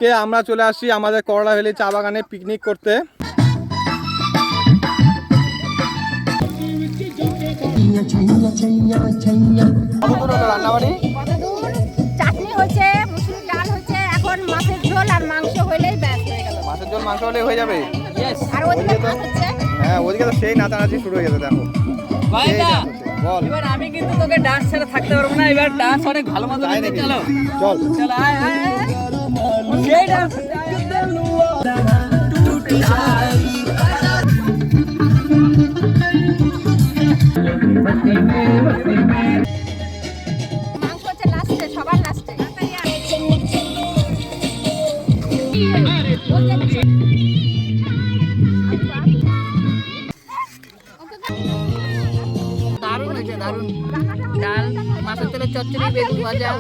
কে আমরা চলে আসি আমাদের করলা ভ্যালি চা বাগানে পিকনিক করতে। রান্নাবাড়ি চাটনি হয়েছে, মুসুরির ডাল হয়েছে, এখন মাছের ঝোল আর মাংস হইলেই ব্যাস হয়ে গেল। মাছের ঝোল মাংস হলেই হয়ে যাবে। আর ওদিকে ভাত হচ্ছে। হ্যাঁ ওদিকে তো সেই নাচানাচি শুরু হয়ে গেছে দেখো। বল এবার আমি কিন্তু তোকে ডান্স ছাড়া থাকতে পারবো না, এবার ডান্স অনেক ভালো মতো তাই নাকি? চলো চল চলো আয় আয় আয়। সেই ডান্স মাংস হচ্ছে লাস্টে, সবার লাস্টে। দারুণ হয়েছে, দারুণ। ডাল, মাছের তেলের চচ্চড়ি, বেগুন ভাজা।